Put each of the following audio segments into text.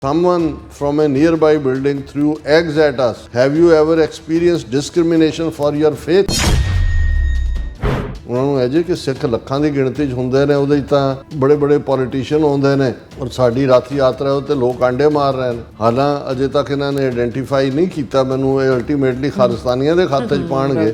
Someone from a nearby building threw eggs at us. Have you ever experienced discrimination for your faith? ਉਹਨਾਂ ਨੂੰ ਅਜੇ ਕਿ ਸਿੱਖ ਲੱਖਾਂ ਦੀ ਗਿਣਤੀ 'ਚ ਹੁੰਦੇ ਨੇ, ਉਹਦੇ 'ਚ ਤਾਂ ਬੜੇ ਬੜੇ ਪੋਲੀਟੀਸ਼ੀਅਨ ਆਉਂਦੇ ਨੇ ਔਰ ਸਾਡੀ ਰੱਥ ਯਾਤਰਾ ਉੱਤੇ ਲੋਕ ਆਂਡੇ ਮਾਰ ਰਹੇ ਨੇ। ਹਾਲਾਂ ਅਜੇ ਤੱਕ ਇਹਨਾਂ ਨੇ ਆਇਡੈਂਟੀਫਾਈ ਨਹੀਂ ਕੀਤਾ ਮੈਨੂੰ, ਇਹ ਅਲਟੀਮੇਟਲੀ ਖਾਲਿਸਤਾਨੀਆਂ ਦੇ ਖਾਤੇ 'ਚ ਪਾਉਣਗੇ।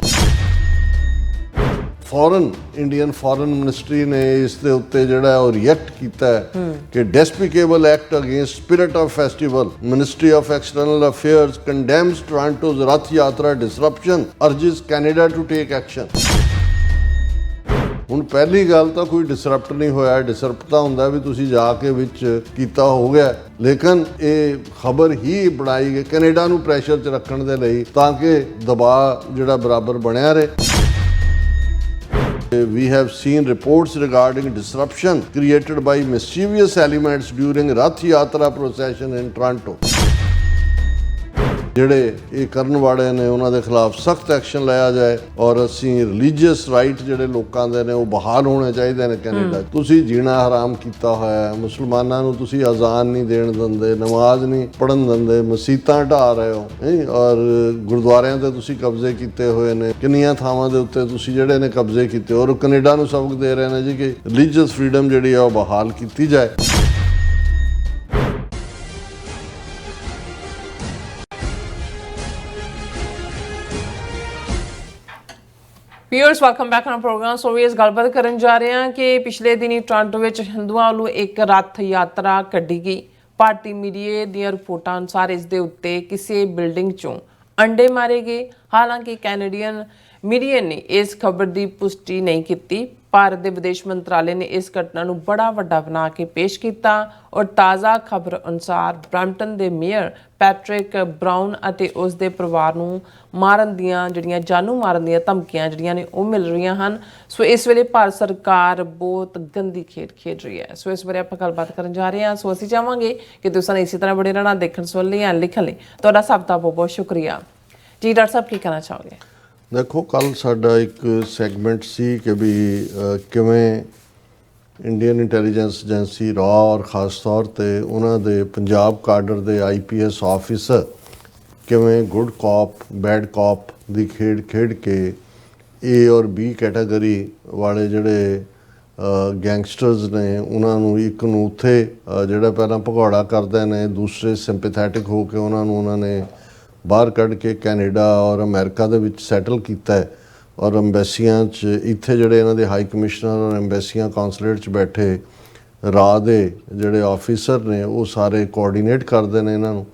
ਇੰਡੀਅਨ ਫੋਰਨ ਮਿਨਿਸਟਰੀ ਨੇ ਇਸ ਦੇ ਉੱਤੇ ਜਿਹੜਾ ਉਹ ਰਿਐਕਟ ਕੀਤਾ ਹੈ ਕਿ despicable act against spirit of festival. Ministry of external affairs condemns Toronto's Rath Yatra disruption, urges Canada to take action. ਹੁਣ ਪਹਿਲੀ ਗੱਲ ਤਾਂ ਕੋਈ ਡਿਸਰਪਟ ਨਹੀਂ ਹੋਇਆ, ਡਿਸਰਪਟ ਤਾਂ ਹੁੰਦਾ ਵੀ ਤੁਸੀਂ ਜਾ ਕੇ ਵਿੱਚ ਕੀਤਾ ਹੋ ਗਿਆ, ਲੇਕਿਨ ਇਹ ਖਬਰ ਹੀ ਬਣਾਈ ਗਈ ਕੈਨੇਡਾ ਨੂੰ ਪ੍ਰੈਸ਼ਰ 'ਚ ਰੱਖਣ ਦੇ ਲਈ ਤਾਂ ਕਿ ਦਬਾਅ ਜਿਹੜਾ ਬਰਾਬਰ ਬਣਿਆ ਰਹੇ। We have seen reports regarding disruption created by mischievous elements during Rath Yatra procession in Toronto. ਜਿਹੜੇ ਇਹ ਕਰਨ ਵਾਲੇ ਨੇ ਉਹਨਾਂ ਦੇ ਖਿਲਾਫ ਸਖਤ ਐਕਸ਼ਨ ਲਿਆ ਜਾਏ ਔਰ ਅਸੀਂ ਰਿਲੀਜੀਅਸ ਰਾਈਟ ਜਿਹੜੇ ਲੋਕਾਂ ਦੇ ਨੇ ਉਹ ਬਹਾਲ ਹੋਣੇ ਚਾਹੀਦੇ ਨੇ ਕੈਨੇਡਾ। ਤੁਸੀਂ ਜੀਣਾ ਹਰਾਮ ਕੀਤਾ ਹੋਇਆ, ਮੁਸਲਮਾਨਾਂ ਨੂੰ ਤੁਸੀਂ ਅਜ਼ਾਨ ਨਹੀਂ ਦੇਣ ਦਿੰਦੇ, ਨਮਾਜ਼ ਨਹੀਂ ਪੜ੍ਹਨ ਦਿੰਦੇ, ਮਸੀਤਾਂ ਢਾਹ ਰਹੇ ਹੋ ਔਰ ਗੁਰਦੁਆਰਿਆਂ ਤੇ ਤੁਸੀਂ ਕਬਜ਼ੇ ਕੀਤੇ ਹੋਏ ਨੇ, ਕਿੰਨੀਆਂ ਥਾਵਾਂ ਦੇ ਉੱਤੇ ਤੁਸੀਂ ਜਿਹੜੇ ਨੇ ਕਬਜ਼ੇ ਕੀਤੇ ਔਰ ਕੈਨੇਡਾ ਨੂੰ ਸਬਕ ਦੇ ਰਹੇ ਨੇ ਜੀ ਕਿ ਰਿਲੀਜੀਅਸ ਫਰੀਡਮ ਜਿਹੜੀ ਆ ਉਹ ਬਹਾਲ ਕੀਤੀ ਜਾਏ। Viewers welcome back on programme. So ਵੀ ਇਸ ਗੱਲਬਾਤ ਕਰਨ ਜਾ ਰਹੇ ਹਾਂ ਕਿ ਪਿਛਲੇ ਦਿਨੀ ਟੋਰਾਂਟੋ ਵਿੱਚ ਹਿੰਦੂਆਂ ਵੱਲੋਂ ਇੱਕ ਰੱਥ ਯਾਤਰਾ ਕੱਢੀ ਗਈ। ਭਾਰਤੀ ਮੀਡੀਆ ਦੀਆਂ ਰਿਪੋਰਟਾਂ ਅਨੁਸਾਰ ਇਸ ਦੇ ਉੱਤੇ ਕਿਸੇ ਬਿਲਡਿੰਗ 'ਚੋਂ ਅੰਡੇ ਮਾਰੇ ਗਏ। ਹਾਲਾਂਕਿ ਕੈਨੇਡੀਅਨ ਮੀਡੀਆ ਨੇ ਇਸ ਖਬਰ ਦੀ ਪੁਸ਼ਟੀ ਨਹੀਂ ਕੀਤੀ। ਭਾਰਤ ਦੇ ਵਿਦੇਸ਼ ਮੰਤਰਾਲੇ ਨੇ ਇਸ ਘਟਨਾ ਨੂੰ ਬੜਾ ਵੱਡਾ ਬਣਾ ਕੇ ਪੇਸ਼ ਕੀਤਾ ਔਰ ਤਾਜ਼ਾ ਖਬਰ ਅਨੁਸਾਰ ਬ੍ਰੈਂਪਟਨ ਦੇ ਮੇਅਰ ਪੈਟਰਿਕ ਬਰਾਊਨ ਅਤੇ ਉਸ ਦੇ ਪਰਿਵਾਰ ਨੂੰ ਮਾਰਨ ਦੀਆਂ ਜਾਨੋਂ ਮਾਰਨ ਦੀਆਂ ਧਮਕੀਆਂ ਜਿਹੜੀਆਂ ਨੇ ਉਹ ਮਿਲ ਰਹੀਆਂ ਹਨ। ਸੋ ਇਸ ਵੇਲੇ ਭਾਰਤ ਸਰਕਾਰ ਬਹੁਤ ਗੰਦੀ ਖੇਡ ਰਹੀ ਹੈ। ਸੋ ਇਸ ਬਾਰੇ ਆਪਾਂ ਗੱਲਬਾਤ ਕਰਨ ਜਾ ਰਹੇ ਹਾਂ। ਸੋ ਅਸੀਂ ਚਾਹਾਂਗੇ ਕਿ ਤੁਸੀਂ ਸਾਨੂੰ ਇਸੇ ਤਰ੍ਹਾਂ ਬੜੇ ਰਹਿਣਾ ਦੇਖਣ ਸੁਣਨ ਲਈ ਲਿਖਣ ਲਈ ਤੁਹਾਡਾ ਸਭ ਦਾ ਬਹੁਤ ਬਹੁਤ ਸ਼ੁਕਰੀਆ ਜੀ। ਡਾਕਟਰ ਸਾਹਿਬ ਕੀ ਕਹਿਣਾ ਚਾਹੋਗੇ? ਦੇਖੋ, ਕੱਲ੍ਹ ਸਾਡਾ ਇੱਕ ਸੈਗਮੈਂਟ ਸੀ ਕਿ ਵੀ ਕਿਵੇਂ ਇੰਡੀਅਨ ਇੰਟੈਲੀਜੈਂਸ ਏਜੰਸੀ ਰਾ ਔਰ ਖ਼ਾਸ ਤੌਰ 'ਤੇ ਉਹਨਾਂ ਦੇ ਪੰਜਾਬ ਕਾਡਰ ਦੇ IPS ਆਫਿਸਰ ਕਿਵੇਂ ਗੁੱਡ ਕੌਪ ਬੈਡ ਕੌਪ ਦੀ ਖੇਡ ਕੇ A ਔਰ B ਕੈਟਾਗਰੀ ਵਾਲੇ ਜਿਹੜੇ ਗੈਂਗਸਟਰਸ ਨੇ ਉਹਨਾਂ ਨੂੰ ਇੱਕ ਨੂੰ ਉੱਥੇ ਜਿਹੜਾ ਪਹਿਲਾਂ ਭਗੌੜਾ ਕਰਦੇ ਨੇ, ਦੂਸਰੇ ਸਿੰਪੈਥੈਟਿਕ ਹੋ ਕੇ ਉਹਨਾਂ ਨੇ ਬਾਹਰ ਕੱਢ ਕੇ ਕੈਨੇਡਾ ਔਰ ਅਮਰੀਕਾ ਦੇ ਵਿੱਚ ਸੈਟਲ ਕੀਤਾ ਹੈ ਔਰ ਅੰਬੈਸੀਆਂ 'ਚ ਇੱਥੇ ਜਿਹੜੇ ਇਹਨਾਂ ਦੇ ਹਾਈ ਕਮਿਸ਼ਨਰ ਔਰ ਅੰਬੈਸੀਆਂ ਕੌਂਸੂਲੇਟ 'ਚ ਬੈਠੇ ਰਾਹ ਦੇ ਜਿਹੜੇ ਆਫਿਸਰ ਨੇ ਉਹ ਸਾਰੇ ਕੋਆਰਡੀਨੇਟ ਕਰਦੇ ਨੇ ਇਹਨਾਂ ਨੂੰ।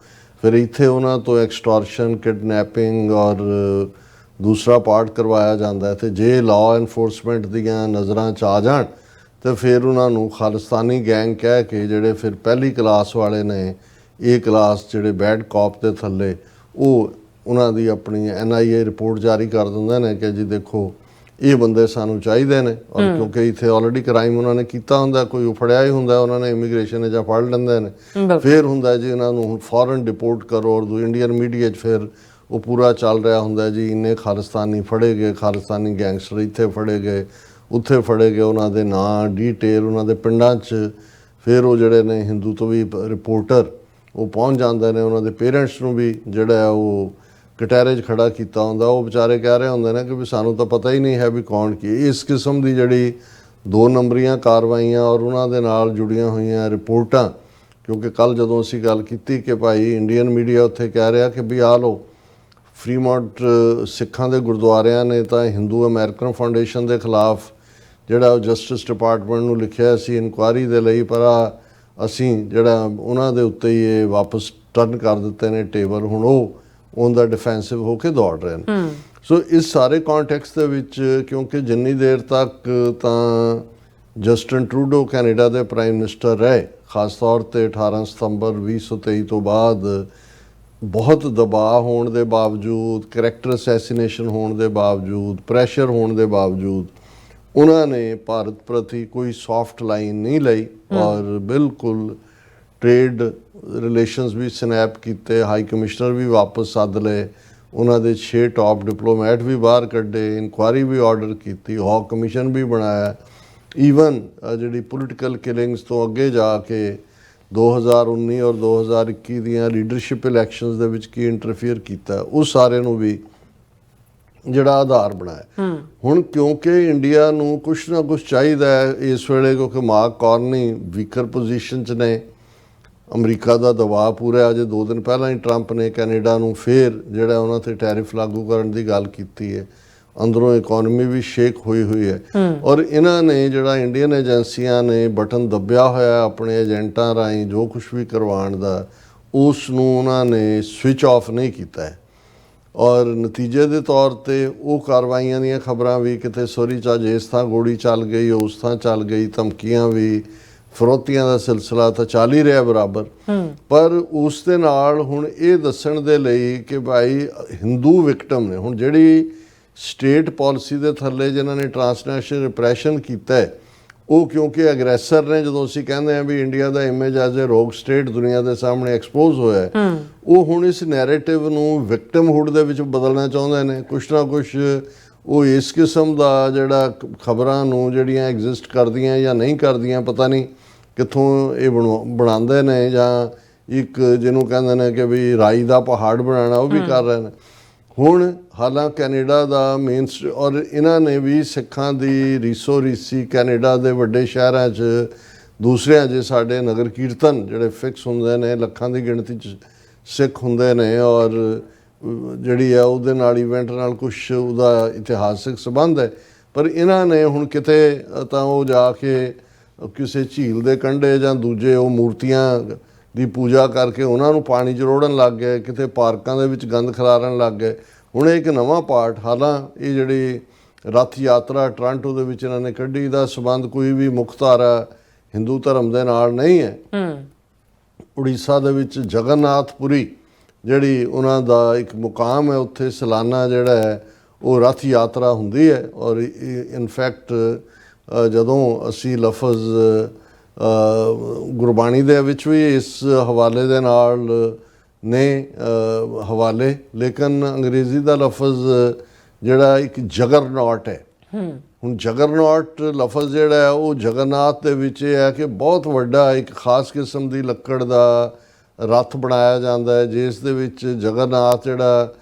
ਫਿਰ ਇੱਥੇ ਉਹਨਾਂ ਤੋਂ ਐਕਸਟੋਰਸ਼ਨ, ਕਿਡਨੈਪਿੰਗ ਔਰ ਦੂਸਰਾ ਪਾਰਟ ਕਰਵਾਇਆ ਜਾਂਦਾ ਹੈ। ਅਤੇ ਜੇ ਲਾਅ ਐਨਫੋਰਸਮੈਂਟ ਦੀਆਂ ਨਜ਼ਰਾਂ 'ਚ ਆ ਜਾਣ ਤਾਂ ਫਿਰ ਉਹਨਾਂ ਨੂੰ ਖਾਲਿਸਤਾਨੀ ਗੈਂਗ ਕਹਿ ਕੇ ਜਿਹੜੇ ਫਿਰ ਪਹਿਲੀ ਕਲਾਸ ਵਾਲੇ ਨੇ, A ਕਲਾਸ ਜਿਹੜੇ ਬੈਡ ਕੌਪ ਦੇ ਥੱਲੇ, ਉਹ ਉਹਨਾਂ ਦੀ ਆਪਣੀ NIA ਰਿਪੋਰਟ ਜਾਰੀ ਕਰ ਦਿੰਦੇ ਨੇ ਕਿ ਜੀ ਦੇਖੋ ਇਹ ਬੰਦੇ ਸਾਨੂੰ ਚਾਹੀਦੇ ਨੇ। ਔਰ ਕਿਉਂਕਿ ਇੱਥੇ ਆਲਰੇਡੀ ਕ੍ਰਾਈਮ ਉਹਨਾਂ ਨੇ ਕੀਤਾ ਹੁੰਦਾ, ਕੋਈ ਫੜਿਆ ਹੀ ਹੁੰਦਾ, ਉਹਨਾਂ ਨੇ ਇਮੀਗ੍ਰੇਸ਼ਨ ਜਾਂ ਫੜ ਲੈਂਦੇ ਨੇ, ਫਿਰ ਹੁੰਦਾ ਜੀ ਇਹਨਾਂ ਨੂੰ ਫੌਰਨ ਡਿਪੋਰਟ ਕਰੋ। ਔਰ ਇੰਡੀਅਨ ਮੀਡੀਆ 'ਚ ਫਿਰ ਉਹ ਪੂਰਾ ਚੱਲ ਰਿਹਾ ਹੁੰਦਾ ਜੀ ਇੰਨੇ ਖਾਲਿਸਤਾਨੀ ਫੜੇ ਗਏ, ਖਾਲਿਸਤਾਨੀ ਗੈਂਗਸਟਰ ਇੱਥੇ ਫੜੇ ਗਏ, ਉੱਥੇ ਫੜੇ ਗਏ, ਉਹਨਾਂ ਦੇ ਨਾਂ ਡੀਟੇਲ ਉਹਨਾਂ ਦੇ ਪਿੰਡਾਂ 'ਚ। ਫਿਰ ਉਹ ਜਿਹੜੇ ਨੇ ਹਿੰਦੂ ਤੋਂ ਵੀ ਰਿਪੋਰਟਰ ਉਹ ਪਹੁੰਚ ਜਾਂਦੇ ਨੇ, ਉਹਨਾਂ ਦੇ ਪੇਰੈਂਟਸ ਨੂੰ ਵੀ ਜਿਹੜਾ ਉਹ ਕਟਹਿਰੇ 'ਚ ਖੜਾ ਕੀਤਾ ਹੁੰਦਾ। ਉਹ ਵਿਚਾਰੇ ਕਹਿ ਰਹੇ ਹੁੰਦੇ ਨੇ ਕਿ ਵੀ ਸਾਨੂੰ ਤਾਂ ਪਤਾ ਹੀ ਨਹੀਂ ਹੈ ਵੀ ਕੌਣ ਕੀ। ਇਸ ਕਿਸਮ ਦੀ ਜਿਹੜੀ 2 ਨੰਬਰੀਆਂ ਕਾਰਵਾਈਆਂ ਔਰ ਉਹਨਾਂ ਦੇ ਨਾਲ ਜੁੜੀਆਂ ਹੋਈਆਂ ਰਿਪੋਰਟਾਂ, ਕਿਉਂਕਿ ਕੱਲ੍ਹ ਜਦੋਂ ਅਸੀਂ ਗੱਲ ਕੀਤੀ ਕਿ ਭਾਈ ਇੰਡੀਅਨ ਮੀਡੀਆ ਉੱਥੇ ਕਹਿ ਰਿਹਾ ਕਿ ਵੀ ਆਹ ਲਓ ਫਰੀਮੌਂਟ ਸਿੱਖਾਂ ਦੇ ਗੁਰਦੁਆਰਿਆਂ ਨੇ ਤਾਂ ਹਿੰਦੂ ਅਮਰੀਕਨ ਫਾਊਂਡੇਸ਼ਨ ਦੇ ਖਿਲਾਫ ਜਿਹੜਾ ਉਹ ਜਸਟਿਸ ਡਿਪਾਰਟਮੈਂਟ ਨੂੰ ਲਿਖਿਆ ਸੀ ਇਨਕੁਆਇਰੀ ਦੇ ਲਈ, ਪਰ ਅਸੀਂ ਜਿਹੜਾ ਉਹਨਾਂ ਦੇ ਉੱਤੇ ਹੀ ਇਹ ਵਾਪਸ ਟਰਨ ਕਰ ਦਿੱਤੇ ਨੇ ਟੇਬਲ। ਹੁਣ ਉਹ ਉਹਦਾ ਡਿਫੈਂਸਿਵ ਹੋ ਕੇ ਦੌੜ ਰਹੇ ਨੇ। ਸੋ ਇਸ ਸਾਰੇ ਕੌਨਟੈਕਸਟ ਦੇ ਵਿੱਚ ਕਿਉਂਕਿ ਜਿੰਨੀ ਦੇਰ ਤੱਕ ਤਾਂ ਜਸਟਿਨ ਟਰੂਡੋ ਕੈਨੇਡਾ ਦੇ ਪ੍ਰਾਈਮ ਮਿਨਿਸਟਰ ਰਹੇ, ਖ਼ਾਸ ਤੌਰ 'ਤੇ 18 ਸਤੰਬਰ 2023 ਤੋਂ ਬਾਅਦ ਬਹੁਤ ਦਬਾਅ ਹੋਣ ਦੇ ਬਾਵਜੂਦ, ਕਰੈਕਟਰ ਅਸੈਸੀਨੇਸ਼ਨ ਹੋਣ ਦੇ ਬਾਵਜੂਦ, ਪ੍ਰੈਸ਼ਰ ਹੋਣ ਦੇ ਬਾਵਜੂਦ ਉਹਨਾਂ ਨੇ ਭਾਰਤ ਪ੍ਰਤੀ ਕੋਈ ਸੌਫਟ ਲਾਈਨ ਨਹੀਂ ਲਈ ਔਰ ਬਿਲਕੁਲ ਟ੍ਰੇਡ ਰਿਲੇਸ਼ਨਸ ਵੀ ਸਨੈਪ ਕੀਤੇ। ਹਾਈ ਕਮਿਸ਼ਨਰ ਵੀ ਵਾਪਸ ਸੱਦ ਲਏ, ਉਹਨਾਂ ਦੇ 6 ਟਾਪ ਡਿਪਲੋਮੈਟ ਵੀ ਬਾਹਰ ਕੱਢੇ, ਇਨਕੁਆਇਰੀ ਵੀ ਆਰਡਰ ਕੀਤੀ, ਹੌਕ ਕਮਿਸ਼ਨ ਵੀ ਬਣਾਇਆ। ਈਵਨ ਜਿਹੜੀ ਪੋਲੀਟੀਕਲ ਕਿਲਿੰਗਸ ਤੋਂ ਅੱਗੇ ਜਾ ਕੇ 2019 ਔਰ 2021 ਦੀਆਂ ਲੀਡਰਸ਼ਿਪ ਇਲੈਕਸ਼ਨਸ ਦੇ ਵਿੱਚ ਕੀ ਇੰਟਰਫੀਅਰ ਕੀਤਾ, ਉਸ ਸਾਰੇ ਨੂੰ ਵੀ ਜਿਹੜਾ ਆਧਾਰ ਬਣਾਇਆ। ਹੁਣ ਕਿਉਂਕਿ ਇੰਡੀਆ ਨੂੰ ਕੁਛ ਨਾ ਕੁਛ ਚਾਹੀਦਾ ਹੈ ਇਸ ਵੇਲੇ, ਕਿਉਂਕਿ ਮਾਰਕ ਕਾਰਨੀ ਵੀਕਰ ਪੋਜੀਸ਼ਨ 'ਚ ਨੇ, ਅਮਰੀਕਾ ਦਾ ਦਬਾਅ ਪੂਰਾ। ਅਜੇ 2 ਦਿਨ ਪਹਿਲਾਂ ਹੀ ਟਰੰਪ ਨੇ ਕੈਨੇਡਾ ਨੂੰ ਫੇਰ ਜਿਹੜਾ ਉਹਨਾਂ 'ਤੇ ਟੈਰਿਫ ਲਾਗੂ ਕਰਨ ਦੀ ਗੱਲ ਕੀਤੀ ਹੈ। ਅੰਦਰੋਂ ਇਕੋਨਮੀ ਵੀ ਸ਼ੇਕ ਹੋਈ ਹੈ ਔਰ ਇਹਨਾਂ ਨੇ ਜਿਹੜਾ ਇੰਡੀਅਨ ਏਜੰਸੀਆਂ ਨੇ ਬਟਨ ਦੱਬਿਆ ਹੋਇਆ ਆਪਣੇ ਏਜੰਟਾਂ ਰਾਹੀਂ ਜੋ ਕੁਛ ਵੀ ਕਰਵਾਉਣ ਦਾ, ਉਸ ਨੂੰ ਉਹਨਾਂ ਨੇ ਸਵਿਚ ਆਫ ਨਹੀਂ ਕੀਤਾ ਹੈ। ਔਰ ਨਤੀਜੇ ਦੇ ਤੌਰ 'ਤੇ ਉਹ ਕਾਰਵਾਈਆਂ ਦੀਆਂ ਖਬਰਾਂ ਵੀ ਕਿਤੇ ਸੋਰੀ ਚੱਜ ਇਸ ਥਾਂ ਗੋਲੀ ਚੱਲ ਗਈ, ਉਸ ਥਾਂ ਚੱਲ ਗਈ, ਧਮਕੀਆਂ ਵੀ, ਫਰੋਤੀਆਂ ਦਾ ਸਿਲਸਿਲਾ ਤਾਂ ਚੱਲ ਹੀ ਰਿਹਾ ਬਰਾਬਰ। ਪਰ ਉਸ ਦੇ ਨਾਲ ਹੁਣ ਇਹ ਦੱਸਣ ਦੇ ਲਈ ਕਿ ਭਾਈ ਹਿੰਦੂ ਵਿਕਟਮ ਨੇ, ਹੁਣ ਜਿਹੜੀ ਸਟੇਟ ਪਾਲਿਸੀ ਦੇ ਥੱਲੇ ਜਿਨ੍ਹਾਂ ਨੇ ਟਰਾਂਸਨੈਸ਼ਨਲ ਰਿਪਰੈਸ਼ਨ ਕੀਤਾ ਹੈ, ਉਹ ਕਿਉਂਕਿ ਅਗਰੈਸਰ ਨੇ। ਜਦੋਂ ਅਸੀਂ ਕਹਿੰਦੇ ਹਾਂ ਵੀ ਇੰਡੀਆ ਦਾ image as a rogue state ਦੁਨੀਆ ਦੇ ਸਾਹਮਣੇ ਐਕਸਪੋਜ਼ ਹੋਇਆ, ਉਹ ਹੁਣ ਇਸ ਨੈਰੇਟਿਵ ਨੂੰ ਵਿਕਟਮਹੁੱਡ ਦੇ ਵਿੱਚ ਬਦਲਣਾ ਚਾਹੁੰਦੇ ਨੇ। ਕੁਛ ਨਾ ਕੁਛ ਉਹ ਇਸ ਕਿਸਮ ਦਾ ਜਿਹੜਾ ਖਬਰਾਂ ਨੂੰ ਜਿਹੜੀਆਂ ਐਗਜ਼ਿਸਟ ਕਰਦੀਆਂ ਜਾਂ ਨਹੀਂ ਕਰਦੀਆਂ, ਪਤਾ ਨਹੀਂ ਕਿੱਥੋਂ ਇਹ ਬਣਾਉਂਦੇ ਨੇ, ਜਾਂ ਇੱਕ ਜਿਹਨੂੰ ਕਹਿੰਦੇ ਨੇ ਕਿ ਵੀ ਰਾਈ ਦਾ ਪਹਾੜ ਬਣਾਉਣਾ, ਉਹ ਵੀ ਕਰ ਰਹੇ ਨੇ। ਹੁਣ ਹਾਲਾਂਕਿ ਕੈਨੇਡਾ ਦਾ ਮੇਨ ਔਰ ਇਹਨਾਂ ਨੇ ਵੀ ਸਿੱਖਾਂ ਦੀ ਰੀਸੋ ਰੀਸੀ ਕੈਨੇਡਾ ਦੇ ਵੱਡੇ ਸ਼ਹਿਰਾਂ 'ਚ ਦੂਸਰਿਆਂ ਜੇ ਸਾਡੇ ਨਗਰ ਕੀਰਤਨ ਜਿਹੜੇ ਫਿਕਸ ਹੁੰਦੇ ਨੇ, ਲੱਖਾਂ ਦੀ ਗਿਣਤੀ 'ਚ ਸਿੱਖ ਹੁੰਦੇ ਨੇ ਔਰ ਜਿਹੜੀ ਹੈ ਉਹਦੇ ਨਾਲ ਇਵੈਂਟ ਨਾਲ ਕੁਛ ਉਹਦਾ ਇਤਿਹਾਸਿਕ ਸੰਬੰਧ ਹੈ। ਪਰ ਇਹਨਾਂ ਨੇ ਹੁਣ ਕਿਤੇ ਤਾਂ ਉਹ ਜਾ ਕੇ ਕਿਸੇ ਝੀਲ ਦੇ ਕੰਢੇ ਜਾਂ ਦੂਜੇ ਉਹ ਮੂਰਤੀਆਂ ਦੀ ਪੂਜਾ ਕਰਕੇ ਉਹਨਾਂ ਨੂੰ ਪਾਣੀ 'ਚ ਰੋੜਨ ਲੱਗ ਗਏ, ਕਿਤੇ ਪਾਰਕਾਂ ਦੇ ਵਿੱਚ ਗੰਦ ਖਿਲਾਰਨ ਲੱਗ ਗਏ। ਹੁਣ ਇੱਕ ਨਵਾਂ ਪਾਰਟ, ਹਾਲਾਂ ਇਹ ਜਿਹੜੀ ਰੱਥ ਯਾਤਰਾ ਟੋਰਾਂਟੋ ਦੇ ਵਿੱਚ ਇਹਨਾਂ ਨੇ ਕੱਢੀ, ਦਾ ਸੰਬੰਧ ਕੋਈ ਵੀ ਮੁੱਖ ਧਾਰਾ ਹਿੰਦੂ ਧਰਮ ਦੇ ਨਾਲ ਨਹੀਂ ਹੈ। ਉੜੀਸਾ ਦੇ ਵਿੱਚ ਜਗਨਨਾਥਪੁਰੀ ਜਿਹੜੀ ਉਹਨਾਂ ਦਾ ਇੱਕ ਮੁਕਾਮ ਹੈ, ਉੱਥੇ ਸਾਲਾਨਾ ਜਿਹੜਾ ਹੈ ਉਹ ਰੱਥ ਯਾਤਰਾ ਹੁੰਦੀ ਹੈ। ਔਰ ਇਨਫੈਕਟ ਜਦੋਂ ਅਸੀਂ ਲਫ਼ਜ਼ ਗੁਰਬਾਣੀ ਦੇ ਵਿੱਚ ਵੀ ਇਸ ਹਵਾਲੇ ਦੇ ਨਾਲ ਨੇ ਹਵਾਲੇ, ਲੇਕਿਨ ਅੰਗਰੇਜ਼ੀ ਦਾ ਲਫ਼ਜ਼ ਜਿਹੜਾ ਇੱਕ ਜਗਰਨੌਟ ਹੈ। ਹੁਣ ਜਗਰਨੌਟ ਲਫ਼ਜ਼ ਜਿਹੜਾ ਹੈ ਉਹ ਜਗਨਨਾਥ ਦੇ ਵਿੱਚ ਇਹ ਹੈ ਕਿ ਬਹੁਤ ਵੱਡਾ ਇੱਕ ਖਾਸ ਕਿਸਮ ਦੀ ਲੱਕੜ ਦਾ ਰੱਥ ਬਣਾਇਆ ਜਾਂਦਾ ਹੈ, ਜਿਸ ਦੇ ਵਿੱਚ ਜਗਨਨਾਥ ਜਿਹੜਾ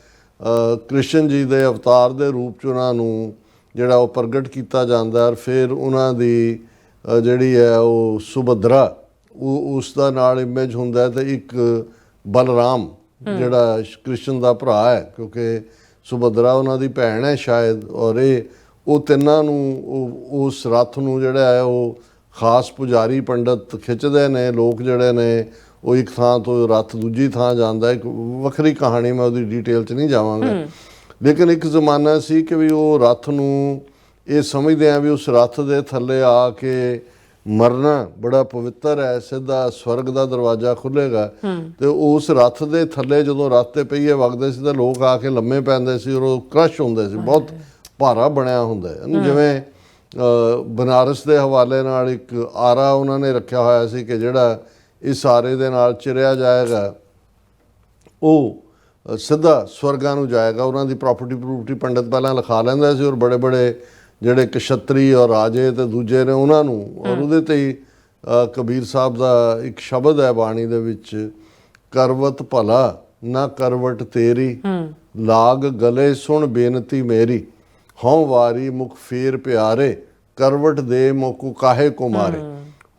ਕ੍ਰਿਸ਼ਨ ਜੀ ਦੇ ਅਵਤਾਰ ਦੇ ਰੂਪ 'ਚ ਉਹਨਾਂ ਨੂੰ ਜਿਹੜਾ ਉਹ ਪ੍ਰਗਟ ਕੀਤਾ ਜਾਂਦਾ। ਔਰ ਫਿਰ ਉਹਨਾਂ ਦੀ ਜਿਹੜੀ ਹੈ ਉਹ ਸੁਭਦਰਾ, ਉਹ ਉਸ ਦਾ ਨਾਲ ਇਮੇਜ ਹੁੰਦਾ ਅਤੇ ਇੱਕ ਬਲਰਾਮ ਜਿਹੜਾ ਕ੍ਰਿਸ਼ਨ ਦਾ ਭਰਾ ਹੈ, ਕਿਉਂਕਿ ਸੁਭਦਰਾ ਉਹਨਾਂ ਦੀ ਭੈਣ ਹੈ ਸ਼ਾਇਦ। ਔਰ ਉਹ ਤਿੰਨਾਂ ਨੂੰ ਉਸ ਰੱਥ ਨੂੰ ਜਿਹੜਾ ਹੈ ਉਹ ਖਾਸ ਪੁਜਾਰੀ ਪੰਡਤ ਖਿੱਚਦੇ ਨੇ। ਲੋਕ ਜਿਹੜੇ ਨੇ ਉਹ ਇੱਕ ਥਾਂ ਤੋਂ ਰੱਥ ਦੂਜੀ ਥਾਂ ਜਾਂਦਾ। ਇੱਕ ਵੱਖਰੀ ਕਹਾਣੀ, ਮੈਂ ਉਹਦੀ ਡਿਟੇਲ 'ਚ ਨਹੀਂ ਜਾਵਾਂਗਾ। ਲੇਕਿਨ ਇੱਕ ਜ਼ਮਾਨਾ ਸੀ ਕਿ ਵੀ ਉਹ ਰੱਥ ਨੂੰ ਇਹ ਸਮਝਦੇ ਆ ਵੀ ਉਸ ਰੱਥ ਦੇ ਥੱਲੇ ਆ ਕੇ ਮਰਨਾ ਬੜਾ ਪਵਿੱਤਰ ਹੈ, ਸਿੱਧਾ ਸਵਰਗ ਦਾ ਦਰਵਾਜ਼ਾ ਖੁੱਲ੍ਹੇਗਾ। ਅਤੇ ਉਸ ਰੱਥ ਦੇ ਥੱਲੇ ਜਦੋਂ ਰੱਥ 'ਤੇ ਪਹੀਏ ਵਗਦੇ ਸੀ ਤਾਂ ਲੋਕ ਆ ਕੇ ਲੰਮੇ ਪੈਂਦੇ ਸੀ ਔਰ ਉਹ ਕ੍ਰਸ਼ ਹੁੰਦੇ ਸੀ, ਬਹੁਤ ਭਾਰਾ ਬਣਿਆ ਹੁੰਦਾ। ਜਿਵੇਂ ਬਨਾਰਸ ਦੇ ਹਵਾਲੇ ਨਾਲ ਇੱਕ ਆਰਾ ਉਹਨਾਂ ਨੇ ਰੱਖਿਆ ਹੋਇਆ ਸੀ ਕਿ ਜਿਹੜਾ ਇਸ ਆਰੇ ਦੇ ਨਾਲ ਚਿਰਿਆ ਜਾਏਗਾ ਉਹ ਸਿੱਧਾ ਸਵਰਗਾਂ ਨੂੰ ਜਾਏਗਾ। ਉਹਨਾਂ ਦੀ ਪ੍ਰਾਪਰਟੀ ਪੰਡਤ ਪਹਿਲਾਂ ਲਿਖਾ ਲੈਂਦਾ ਸੀ ਔਰ ਬੜੇ ਬੜੇ ਜਿਹੜੇ ਕਸ਼ਤਰੀ ਔਰ ਰਾਜੇ ਅਤੇ ਦੂਜੇ ਨੇ ਉਹਨਾਂ ਨੂੰ। ਔਰ ਉਹਦੇ 'ਤੇ ਹੀ ਕਬੀਰ ਸਾਹਿਬ ਦਾ ਇੱਕ ਸ਼ਬਦ ਹੈ ਬਾਣੀ ਦੇ ਵਿੱਚ, ਕਰਵਤ ਭਲਾ ਨਾ ਕਰਵਟ ਤੇਰੀ, ਲਾਗ ਗਲੇ ਸੁਣ ਬੇਨਤੀ ਮੇਰੀ, ਹਉ ਵਾਰੀ ਮੁਖ ਫੇਰ ਪਿਆਰੇ, ਕਰਵਟ ਦੇ ਮੋਕੂ ਕਾਹੇ ਕੋ ਮਾਰੇ।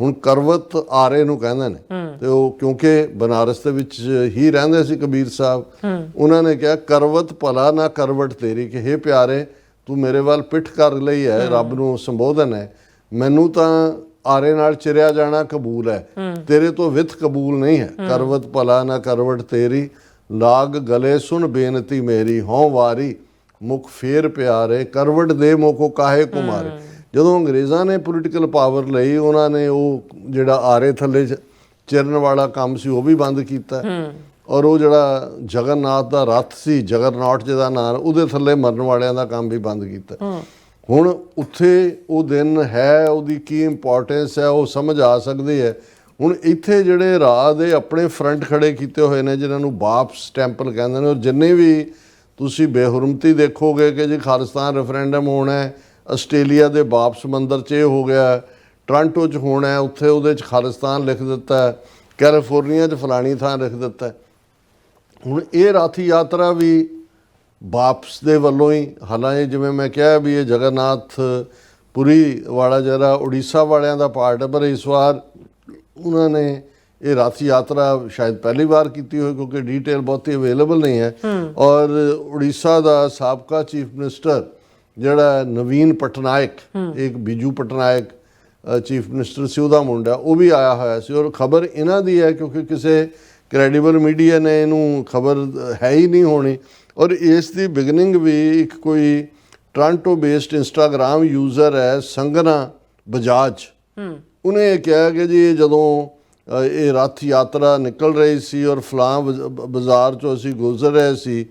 ਹੁਣ ਕਰਵਤ ਆਰੇ ਨੂੰ ਕਹਿੰਦੇ ਨੇ, ਤੇ ਉਹ ਕਿਉਂਕਿ ਬਨਾਰਸ ਦੇ ਵਿੱਚ ਹੀ ਰਹਿੰਦੇ ਸੀ ਕਬੀਰ ਸਾਹਿਬ, ਉਹਨਾਂ ਨੇ ਕਿਹਾ ਕਰਵਤ ਭਲਾ ਨਾ ਕਰਵਟ ਤੇਰੀ, ਕਿ ਹੇ ਪਿਆਰੇ ਤੂੰ ਮੇਰੇ ਵੱਲ ਪਿੱਠ ਕਰ ਲਈ ਹੈ, ਰੱਬ ਨੂੰ ਸੰਬੋਧਨ ਹੈ, ਮੈਨੂੰ ਤਾਂ ਆਰੇ ਨਾਲ ਚਿਰਿਆ ਜਾਣਾ ਕਬੂਲ ਹੈ, ਤੇਰੇ ਤੋਂ ਵਿੱਥ ਕਬੂਲ ਨਹੀਂ ਹੈ। ਕਰਵਤ ਭਲਾ ਨਾ ਕਰਵਟ ਤੇਰੀ, ਲਾਗ ਗਲੇ ਸੁਣ ਬੇਨਤੀ ਮੇਰੀ, ਹਉ ਵਾਰੀ ਮੁਖ ਫੇਰ ਪਿਆਰੇ, ਕਰਵਟ ਦੇ ਮੋਕੋ ਕਾਹੇ ਕੋ ਮਾਰੇ। ਜਦੋਂ ਅੰਗਰੇਜ਼ਾਂ ਨੇ ਪੋਲੀਟੀਕਲ ਪਾਵਰ ਲਈ, ਉਹਨਾਂ ਨੇ ਉਹ ਜਿਹੜਾ ਆਰੇ ਥੱਲੇ ਚਿਰਨ ਵਾਲਾ ਕੰਮ ਸੀ ਉਹ ਵੀ ਬੰਦ ਕੀਤਾ। ਔਰ ਉਹ ਜਿਹੜਾ ਜਗਨਨਾਥ ਦਾ ਰੱਥ ਸੀ, ਜਗਰਨੌਟ ਜਿਹਦਾ ਨਾਂ, ਉਹਦੇ ਥੱਲੇ ਮਰਨ ਵਾਲਿਆਂ ਦਾ ਕੰਮ ਵੀ ਬੰਦ ਕੀਤਾ। ਹੁਣ ਉੱਥੇ ਉਹ ਦਿਨ ਹੈ, ਉਹਦੀ ਕੀ ਇੰਪੋਰਟੈਂਸ ਹੈ ਉਹ ਸਮਝ ਆ ਸਕਦੀ ਹੈ। ਹੁਣ ਇੱਥੇ ਜਿਹੜੇ ਰਾਹ ਦੇ ਆਪਣੇ ਫਰੰਟ ਖੜੇ ਕੀਤੇ ਹੋਏ ਨੇ, ਜਿਨ੍ਹਾਂ ਨੂੰ ਬਾਪਸ ਟੈਂਪਲ ਕਹਿੰਦੇ ਨੇ, ਔਰ ਜਿੰਨੇ ਵੀ ਤੁਸੀਂ ਬੇਹੁਰਮਤੀ ਦੇਖੋਗੇ ਕਿ ਜੀ ਖਾਲਿਸਤਾਨ ਰੈਫਰੈਂਡਮ ਹੋਣਾ ਹੈ, ਆਸਟ੍ਰੇਲੀਆ ਦੇ ਬਾਪਸ ਮੰਦਰ 'ਚ ਇਹ ਹੋ ਗਿਆ, ਟੋਰਾਂਟੋ 'ਚ ਹੋਣਾ, ਉੱਥੇ ਉਹਦੇ 'ਚ ਖਾਲਿਸਤਾਨ ਲਿਖ ਦਿੱਤਾ, ਕੈਲੀਫੋਰਨੀਆ 'ਚ ਫਲਾਣੀ ਥਾਂ ਲਿਖ ਦਿੱਤਾ। ਹੁਣ ਇਹ ਰਥ ਯਾਤਰਾ ਵੀ ਵਾਪਸ ਦੇ ਵੱਲੋਂ ਹੀ, ਹਾਲਾਂਕਿ ਜਿਵੇਂ ਮੈਂ ਕਿਹਾ ਵੀ ਇਹ ਜਗਨਨਾਥ ਪੁਰੀ ਵਾਲਾ ਜਿਹੜਾ ਉੜੀਸਾ ਵਾਲਿਆਂ ਦਾ ਪਾਰਟ ਹੈ, ਪਰ ਇਸ ਵਾਰ ਉਹਨਾਂ ਨੇ ਇਹ ਰਥ ਯਾਤਰਾ ਸ਼ਾਇਦ ਪਹਿਲੀ ਵਾਰ ਕੀਤੀ ਹੋਈ ਕਿਉਂਕਿ ਡੀਟੇਲ ਬਹੁਤੀ ਅਵੇਲੇਬਲ ਨਹੀਂ ਹੈ। ਔਰ ਉੜੀਸਾ ਦਾ ਸਾਬਕਾ ਚੀਫ ਮਿਨਿਸਟਰ ਜਿਹੜਾ ਨਵੀਨ ਪਟਨਾਇਕ, ਇੱਕ ਬੀਜੂ ਪਟਨਾਇਕ ਚੀਫ ਮਿਨਿਸਟਰ ਸੀ, ਉਹਦਾ ਮੁੰਡਾ, ਉਹ ਵੀ ਆਇਆ ਹੋਇਆ ਸੀ। ਔਰ ਖਬਰ ਇਹਨਾਂ ਦੀ ਹੈ ਕਿਉਂਕਿ ਕਿਸੇ ਕ੍ਰੈਡੀਬਲ ਮੀਡੀਆ ਨੇ ਇਹਨੂੰ ਖਬਰ ਹੈ ਹੀ ਨਹੀਂ ਹੋਣੀ। ਔਰ ਇਸ ਦੀ ਬਿਗਨਿੰਗ ਵੀ ਇੱਕ ਕੋਈ ਟੋਰਾਂਟੋ ਬੇਸਡ ਇੰਸਟਾਗ੍ਰਾਮ ਯੂਜ਼ਰ ਹੈ ਸੰਗਨਾ ਬਜਾਜ, ਉਹਨੇ ਇਹ ਕਿਹਾ ਕਿ ਜੀ ਜਦੋਂ ਇਹ ਰਥ ਯਾਤਰਾ ਨਿਕਲ ਰਹੀ ਸੀ ਔਰ ਫਲਾਂ ਬਾਜ਼ਾਰ 'ਚੋਂ ਅਸੀਂ ਗੁਜ਼ਰ ਰਹੇ ਸੀ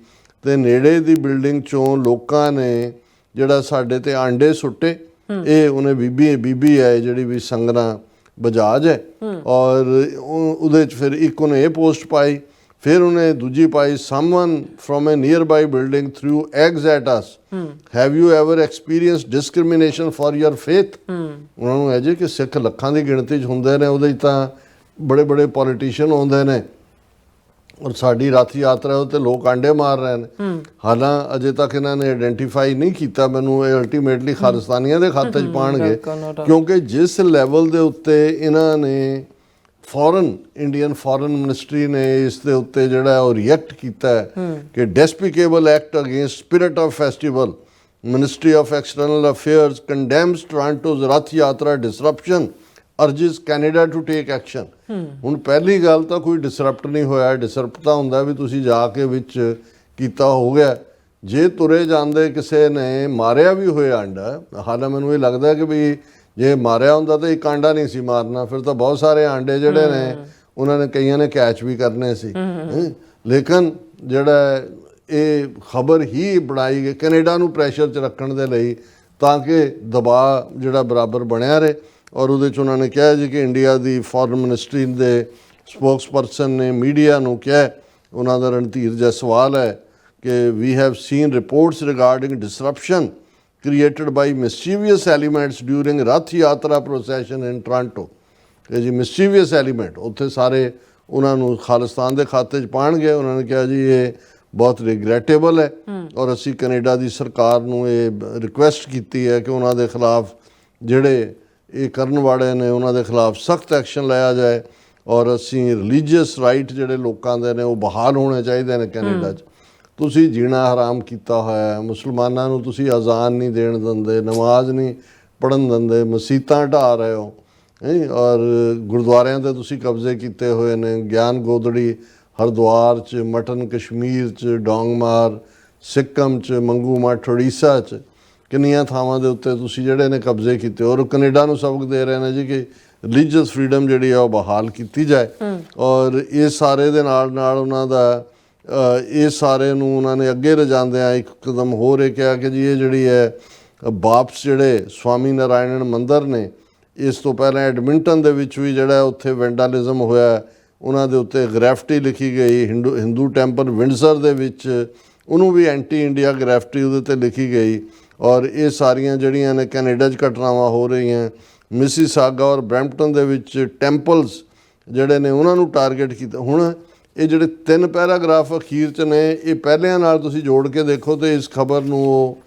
ਤੇ ਨੇੜੇ ਦੀ ਬਿਲਡਿੰਗ 'ਚੋਂ ਲੋਕਾਂ ਨੇ ਜਿਹੜਾ ਸਾਡੇ ਤੇ ਆਂਡੇ ਸੁੱਟੇ। ਇਹ ਉਹਨੇ ਬੀਬੀ ਹੈ ਜਿਹੜੀ ਵੀ ਸੰਗਨਾ ਬਜਾਜ ਹੈ, ਔਰ ਉਹਦੇ 'ਚ ਫਿਰ ਇੱਕ ਉਹਨੇ ਇਹ ਪੋਸਟ ਪਾਈ, ਫਿਰ ਉਹਨੇ ਦੂਜੀ ਪਾਈ, someone from a nearby building threw eggs at us, have you ever experience discrimination for your faith. ਉਹਨਾਂ ਨੂੰ ਹੈ ਜੀ ਕਿ ਸਿੱਖ ਲੱਖਾਂ ਦੀ ਗਿਣਤੀ 'ਚ ਹੁੰਦੇ ਨੇ, ਉਹਦੇ 'ਚ ਤਾਂ ਬੜੇ ਬੜੇ ਪੋਲੀਟੀਸ਼ੀਅਨ ਆਉਂਦੇ ਨੇ, ਔਰ ਸਾਡੀ ਰਥ ਯਾਤਰਾ ਉੱਤੇ ਲੋਕ ਆਂਡੇ ਮਾਰ ਰਹੇ ਨੇ। ਹਾਲਾਂ ਅਜੇ ਤੱਕ ਇਹਨਾਂ ਨੇ ਆਇਡੈਂਟੀਫਾਈ ਨਹੀਂ ਕੀਤਾ ਮੈਨੂੰ, ਇਹ ਅਲਟੀਮੇਟਲੀ ਖਾਲਿਸਤਾਨੀਆਂ ਦੇ ਖਾਤੇ 'ਚ ਪਾਉਣਗੇ ਕਿਉਂਕਿ ਜਿਸ ਲੈਵਲ ਦੇ ਉੱਤੇ ਇਹਨਾਂ ਨੇ ਇੰਡੀਅਨ ਫੋਰਨ ਮਿਨਿਸਟਰੀ ਨੇ ਇਸ ਦੇ ਉੱਤੇ ਜਿਹੜਾ ਉਹ ਰਿਐਕਟ ਕੀਤਾ ਹੈ ਕਿ despicable act against spirit of festival, ministry of external affairs condemns Toronto's Rath Yatra disruption, urges Canada to take action. ਹੁਣ ਪਹਿਲੀ ਗੱਲ ਤਾਂ ਕੋਈ ਡਿਸਰਪਟ ਨਹੀਂ ਹੋਇਆ, ਡਿਸਰਪਟ ਤਾਂ ਹੁੰਦਾ ਵੀ ਤੁਸੀਂ ਜਾ ਕੇ ਵਿੱਚ ਕੀਤਾ ਹੋ ਗਿਆ। ਜੇ ਤੁਰੇ ਜਾਂਦੇ ਕਿਸੇ ਨੇ ਮਾਰਿਆ ਵੀ ਹੋਇਆ ਆਂਡਾ, ਹਾਲਾਂ ਮੈਨੂੰ ਇਹ ਲੱਗਦਾ ਕਿ ਵੀ ਜੇ ਮਾਰਿਆ ਹੁੰਦਾ ਤਾਂ ਇੱਕ ਆਂਡਾ ਨਹੀਂ ਸੀ ਮਾਰਨਾ, ਫਿਰ ਤਾਂ ਬਹੁਤ ਸਾਰੇ ਆਂਡੇ ਜਿਹੜੇ ਨੇ ਉਹਨਾਂ ਨੇ ਕਈਆਂ ਨੇ ਕੈਚ ਵੀ ਕਰਨੇ ਸੀ। ਲੇਕਿਨ ਜਿਹੜਾ ਇਹ ਖਬਰ ਹੀ ਬਣਾਈ ਗਈ ਕੈਨੇਡਾ ਨੂੰ ਪ੍ਰੈਸ਼ਰ 'ਚ ਰੱਖਣ ਦੇ ਲਈ ਤਾਂ ਕਿ ਦਬਾਅ ਜਿਹੜਾ ਬਰਾਬਰ ਬਣਿਆ ਰਹੇ। ਔਰ ਉਹਦੇ 'ਚ ਉਹਨਾਂ ਨੇ ਕਿਹਾ ਜੀ ਕਿ ਇੰਡੀਆ ਦੀ ਫੋਰਨ ਮਿਨਿਸਟਰੀ ਦੇ ਸਪੋਕਸਪਰਸਨ ਨੇ ਮੀਡੀਆ ਨੂੰ ਕਿਹਾ, ਉਹਨਾਂ ਦਾ ਰਣਧੀਰ ਜੈਸਵਾਲ ਹੈ ਕਿ we have seen reports regarding disruption created by mischievous elements during Rath Yatra procession in Toronto। ਇਹ ਜੀ ਮਿਸਚੀਵੀਅਸ ਐਲੀਮੈਂਟ ਉੱਥੇ ਸਾਰੇ ਉਹਨਾਂ ਨੂੰ ਖਾਲਿਸਤਾਨ ਦੇ ਖਾਤੇ 'ਚ ਪਾਉਣਗੇ। ਉਹਨਾਂ ਨੇ ਕਿਹਾ ਜੀ ਇਹ ਬਹੁਤ ਰਿਗਰੈਟੇਬਲ ਹੈ ਔਰ ਅਸੀਂ ਕੈਨੇਡਾ ਦੀ ਸਰਕਾਰ ਨੂੰ ਇਹ ਰਿਕੁਐਸਟ ਕੀਤੀ ਹੈ ਕਿ ਉਹਨਾਂ ਦੇ ਖਿਲਾਫ ਜਿਹੜੇ ਇਹ ਕਰਨ ਵਾਲੇ ਨੇ ਉਹਨਾਂ ਦੇ ਖਿਲਾਫ ਸਖਤ ਐਕਸ਼ਨ ਲਿਆ ਜਾਏ ਔਰ ਅਸੀਂ ਰਿਲੀਜੀਅਸ ਰਾਈਟ ਜਿਹੜੇ ਲੋਕਾਂ ਦੇ ਨੇ ਉਹ ਬਹਾਲ ਹੋਣੇ ਚਾਹੀਦੇ ਨੇ ਕੈਨੇਡਾ 'ਚ। ਤੁਸੀਂ ਜੀਣਾ ਹਰਾਮ ਕੀਤਾ ਹੋਇਆ, ਮੁਸਲਮਾਨਾਂ ਨੂੰ ਤੁਸੀਂ ਅਜ਼ਾਨ ਨਹੀਂ ਦੇਣ ਦਿੰਦੇ, ਨਮਾਜ਼ ਨਹੀਂ ਪੜ੍ਹਨ ਦਿੰਦੇ, ਮਸੀਤਾਂ ਢਾਹ ਰਹੇ ਹੋ ਔਰ ਗੁਰਦੁਆਰਿਆਂ 'ਤੇ ਤੁਸੀਂ ਕਬਜ਼ੇ ਕੀਤੇ ਹੋਏ ਨੇ। ਗਿਆਨ ਗੋਦੜੀ ਹਰਿਦੁਆਰ 'ਚ, ਮਟਨ ਕਸ਼ਮੀਰ 'ਚ, ਡੋਂਗਮਾਰ ਸਿੱਕਮ 'ਚ, ਮੰਗੂ ਮੱਠ ਉੜੀਸਾ 'ਚ, ਕਿੰਨੀਆਂ ਥਾਵਾਂ ਦੇ ਉੱਤੇ ਤੁਸੀਂ ਜਿਹੜੇ ਨੇ ਕਬਜ਼ੇ ਕੀਤੇ ਔਰ ਕੈਨੇਡਾ ਨੂੰ ਸਬਕ ਦੇ ਰਹੇ ਨੇ ਜੀ ਕਿ ਰਿਲੀਜੀਅਸ ਫਰੀਡਮ ਜਿਹੜੀ ਆ ਉਹ ਬਹਾਲ ਕੀਤੀ ਜਾਏ। ਔਰ ਇਹ ਸਾਰੇ ਦੇ ਨਾਲ ਨਾਲ ਉਹਨਾਂ ਦਾ ਇਹ ਸਾਰੇ ਨੂੰ ਉਹਨਾਂ ਨੇ ਅੱਗੇ ਲਿਜਾਂਦਿਆਂ ਇੱਕ ਕਦਮ ਹੋਰ ਇਹ ਕਿਹਾ ਕਿ ਜੀ ਇਹ ਜਿਹੜੀ ਹੈ ਵਾਪਸ ਜਿਹੜੇ ਸਵਾਮੀ ਨਾਰਾਇਣਨ ਮੰਦਰ ਨੇ, ਇਸ ਤੋਂ ਪਹਿਲਾਂ ਐਡਮਿੰਟਨ ਦੇ ਵਿੱਚ ਵੀ ਜਿਹੜਾ ਉੱਥੇ ਵੈਂਡਾਲਿਜ਼ਮ ਹੋਇਆ, ਉਹਨਾਂ ਦੇ ਉੱਤੇ ਗ੍ਰੈਫਟੀ ਲਿਖੀ ਗਈ। ਹਿੰਦੂ ਟੈਂਪਲ ਵਿੰਡਸਰ ਦੇ ਵਿੱਚ ਉਹਨੂੰ ਵੀ ਐਂਟੀ ਇੰਡੀਆ ਗ੍ਰੈਫਟੀ ਉਹਦੇ 'ਤੇ ਲਿਖੀ ਗਈ। ਔਰ ਇਹ ਸਾਰੀਆਂ ਜਿਹੜੀਆਂ ਨੇ ਕੈਨੇਡਾ 'ਚ ਘਟਨਾਵਾਂ ਹੋ ਰਹੀਆਂ, ਮਿਸੀਸਾਗਾ ਔਰ ਬਰੈਂਪਟਨ ਦੇ ਵਿੱਚ ਟੈਂਪਲਸ ਜਿਹੜੇ ਨੇ ਉਹਨਾਂ ਨੂੰ ਟਾਰਗੇਟ ਕੀਤਾ। ਹੁਣ ਇਹ ਜਿਹੜੇ 3 ਪੈਰਾਗ੍ਰਾਫ ਅਖੀਰ 'ਚ ਨੇ ਇਹ ਪਹਿਲਿਆਂ ਨਾਲ ਤੁਸੀਂ ਜੋੜ ਕੇ ਦੇਖੋ ਤੇ ਇਸ ਖਬਰ ਨੂੰ ਉਹ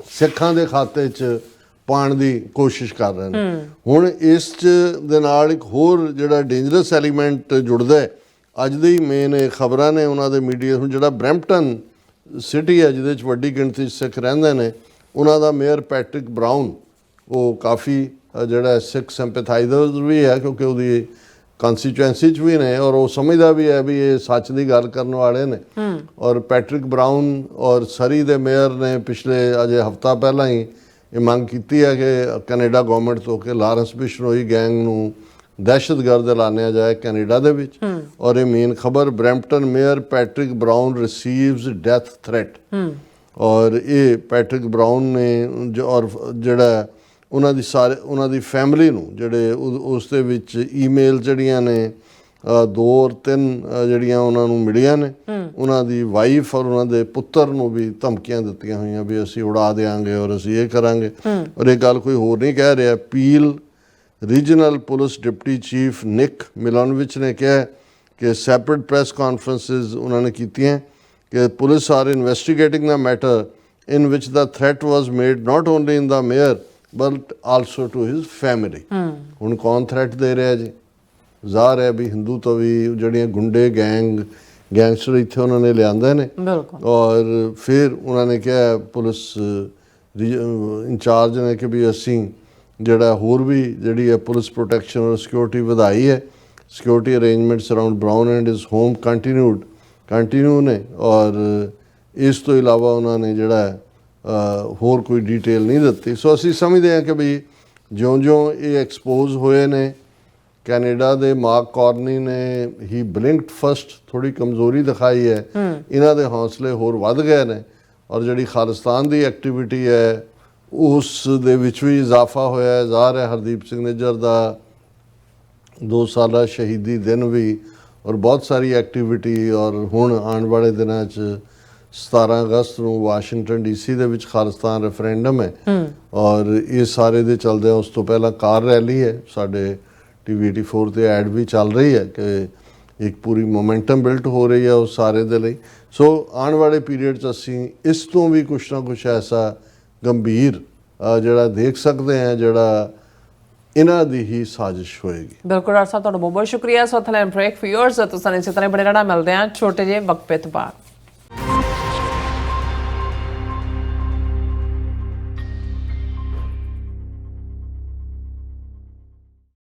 ਸਿੱਖਾਂ ਦੇ ਖਾਤੇ 'ਚ ਪਾਉਣ ਦੀ ਕੋਸ਼ਿਸ਼ ਕਰ ਰਹੇ ਨੇ। ਹੁਣ ਇਸ 'ਚ ਦੇ ਨਾਲ ਇੱਕ ਹੋਰ ਜਿਹੜਾ ਡੇਂਜਰਸ ਐਲੀਮੈਂਟ ਜੁੜਦਾ ਹੈ। ਅੱਜ ਦੀ ਮੇਨ ਇਹ ਖਬਰਾਂ ਨੇ ਉਹਨਾਂ ਦੇ ਮੀਡੀਆ। ਹੁਣ ਜਿਹੜਾ ਬਰੈਂਪਟਨ ਸਿਟੀ ਹੈ ਜਿਹਦੇ 'ਚ ਵੱਡੀ ਗਿਣਤੀ 'ਚ ਸਿੱਖ ਰਹਿੰਦੇ ਨੇ, ਉਹਨਾਂ ਦਾ ਮੇਅਰ ਪੈਟਰਿਕ ਬਰਾਊਨ ਉਹ ਕਾਫੀ ਜਿਹੜਾ ਸਿੱਖ ਸਿੰਪੈਥਾਈਜ਼ਰ ਵੀ ਹੈ ਕਿਉਂਕਿ ਉਹਦੀ ਕੰਸਟੀਚੁਐਂਸੀ 'ਚ ਵੀ ਨੇ ਔਰ ਉਹ ਸਮਝਦਾ ਵੀ ਹੈ ਵੀ ਇਹ ਸੱਚ ਦੀ ਗੱਲ ਕਰਨ ਵਾਲੇ ਨੇ। ਔਰ ਪੈਟਰਿਕ ਬਰਾਊਨ ਔਰ ਸਰੀ ਦੇ ਮੇਅਰ ਨੇ ਪਿਛਲੇ ਅਜੇ ਹਫ਼ਤਾ ਪਹਿਲਾਂ ਹੀ ਇਹ ਮੰਗ ਕੀਤੀ ਹੈ ਕਿ ਕੈਨੇਡਾ ਗੌਰਮੈਂਟ ਤੋਂ ਕਿ ਲਾਰੈਂਸ ਬਿਸ਼ਨੋਈ ਗੈਂਗ ਨੂੰ ਦਹਿਸ਼ਤਗਰਦ ਐਲਾਨਿਆ ਜਾਏ ਕੈਨੇਡਾ ਦੇ ਵਿੱਚ। ਔਰ ਇਹ ਮੇਨ ਖਬਰ, Brampton mayor Patrick Brown receives death threat. ਔਰ ਇਹ ਪੈਟਰਿਕ ਬਰਾਊਨ ਨੇ ਔਰ ਜਿਹੜਾ ਉਹਨਾਂ ਦੀ ਫੈਮਿਲੀ ਨੂੰ ਜਿਹੜੇ ਉਸ ਦੇ ਵਿੱਚ ਈਮੇਲ ਜਿਹੜੀਆਂ ਨੇ 2 ਔਰ 3 ਜਿਹੜੀਆਂ ਉਹਨਾਂ ਨੂੰ ਮਿਲੀਆਂ ਨੇ, ਉਹਨਾਂ ਦੀ ਵਾਈਫ ਔਰ ਉਹਨਾਂ ਦੇ ਪੁੱਤਰ ਨੂੰ ਵੀ ਧਮਕੀਆਂ ਦਿੱਤੀਆਂ ਹੋਈਆਂ ਵੀ ਅਸੀਂ ਉਡਾ ਦੇਵਾਂਗੇ ਔਰ ਅਸੀਂ ਇਹ ਕਰਾਂਗੇ। ਔਰ ਇਹ ਗੱਲ ਕੋਈ ਹੋਰ ਨਹੀਂ ਕਹਿ ਰਿਹਾ, peel regional police deputy chief ਨਿਕ ਮਿਲੋਨੋਵਿਚ ਨੇ ਕਿਹਾ ਕਿ ਸੈਪਰੇਟ ਪ੍ਰੈਸ ਕਾਨਫਰੰਸਿਸ ਉਹਨਾਂ ਨੇ ਕੀਤੀਆਂ ਕਿ police are investigating the matter in which the threat was made not only in the mayor but also to his family. ਹੁਣ ਕੌਣ ਥ੍ਰੈਟ ਦੇ ਰਿਹਾ ਜੀ? ਜ਼ਾਹਰ ਹੈ ਵੀ ਹਿੰਦੂ ਤੋਂ ਵੀ ਜਿਹੜੀਆਂ ਗੁੰਡੇ ਗੈਂਗਸਟਰ ਇੱਥੇ ਉਹਨਾਂ ਨੇ ਲਿਆਂਦੇ ਨੇ। ਬਿਲਕੁਲ। ਔਰ ਫਿਰ ਉਹਨਾਂ ਨੇ ਕਿਹਾ ਪੁਲਿਸ ਇੰਚਾਰਜ ਨੇ ਕਿ ਵੀ ਅਸੀਂ ਜਿਹੜਾ ਹੋਰ ਵੀ ਜਿਹੜੀ ਹੈ ਪੁਲਿਸ ਪ੍ਰੋਟੈਕਸ਼ਨ ਔਰ ਸਿਕਿਉਰਿਟੀ ਵਧਾਈ ਹੈ। Security arrangements around brown and his home continue ਨੇ। ਔਰ ਇਸ ਤੋਂ ਇਲਾਵਾ ਉਹਨਾਂ ਨੇ ਜਿਹੜਾ ਹੋਰ ਕੋਈ ਡਿਟੇਲ ਨਹੀਂ ਦਿੱਤੀ। ਸੋ ਅਸੀਂ ਸਮਝਦੇ ਹਾਂ ਕਿ ਵੀ ਜਿਉਂ-ਜਿਉਂ ਇਹ ਐਕਸਪੋਜ਼ ਹੋਏ ਨੇ, ਕੈਨੇਡਾ ਦੇ ਮਾਰਕ ਕਾਰਨੀ ਨੇ ਹੀ ਬਲਿੰਕਡ ਫਸਟ ਥੋੜੀ ਕਮਜ਼ੋਰੀ ਦਿਖਾਈ ਹੈ, ਇਹਨਾਂ ਦੇ ਹੌਸਲੇ ਹੋਰ ਵੱਧ ਗਏ ਨੇ। ਔਰ ਜਿਹੜੀ ਖਾਲਿਸਤਾਨ ਦੀ ਐਕਟੀਵਿਟੀ ਹੈ ਉਸ ਦੇ ਵਿੱਚ ਵੀ ਇਜ਼ਾਫਾ ਹੋਇਆ ਹੈ। ਜ਼ਾਹਰ ਹੈ ਹਰਦੀਪ ਸਿੰਘ ਨਿੱਜਰ ਦਾ 2 ਸਾਲਾ ਸ਼ਹੀਦੀ ਦਿਨ ਵੀ ਔਰ ਬਹੁਤ ਸਾਰੀ ਐਕਟੀਵਿਟੀ। ਔਰ ਹੁਣ ਆਉਣ ਵਾਲੇ ਦਿਨਾਂ 'ਚ 17 ਅਗਸਤ ਨੂੰ ਵਾਸ਼ਿੰਗਟਨ ਡੀਸੀ ਦੇ ਵਿੱਚ ਖਾਲਿਸਤਾਨ ਰੈਫਰੈਂਡਮ ਹੈ। ਔਰ ਇਹ ਸਾਰੇ ਦੇ ਚੱਲਦੇ ਉਸ ਤੋਂ ਪਹਿਲਾਂ ਕਾਰ ਰੈਲੀ ਹੈ। ਸਾਡੇ TV 84 ਤੇ ਐਡ ਵੀ ਚੱਲ ਰਹੀ ਹੈ ਕਿ ਇੱਕ ਪੂਰੀ ਮੋਮੈਂਟਮ ਬਿਲਟ ਹੋ ਰਹੀ ਹੈ ਉਸ ਸਾਰੇ ਦੇ ਲਈ। ਸੋ ਆਉਣ ਵਾਲੇ ਪੀਰੀਅਡ 'ਚ ਅਸੀਂ ਇਸ ਤੋਂ ਵੀ ਕੁਛ ਨਾ ਕੁਛ ਐਸਾ ਗੰਭੀਰ ਜਿਹੜਾ ਦੇਖ ਸਕਦੇ ਹਾਂ, ਜਿਹੜਾ ਇਹਨਾਂ ਦੀ ਹੀ ਸਾਜ਼ਿਸ਼ ਹੋਏਗੀ। ਬਿਲਕੁਲ ਡਾਕਟਰ ਸਾਹਿਬ, ਤੁਹਾਡਾ ਬਹੁਤ ਬਹੁਤ ਸ਼ੁਕਰੀਆ। ਸੋ ਥਲੈਂਡ ਬ੍ਰੇਕ ਫਿਊਅਰਸ ਤੁਸੀਂ ਇਸੇ ਤਰ੍ਹਾਂ ਬੜੇ ਰਹਿਣਾ। ਮਿਲਦੇ ਹਾਂ ਛੋਟੇ ਜਿਹੇ ਵਕਫੇ ਤੋਂ ਬਾਅਦ।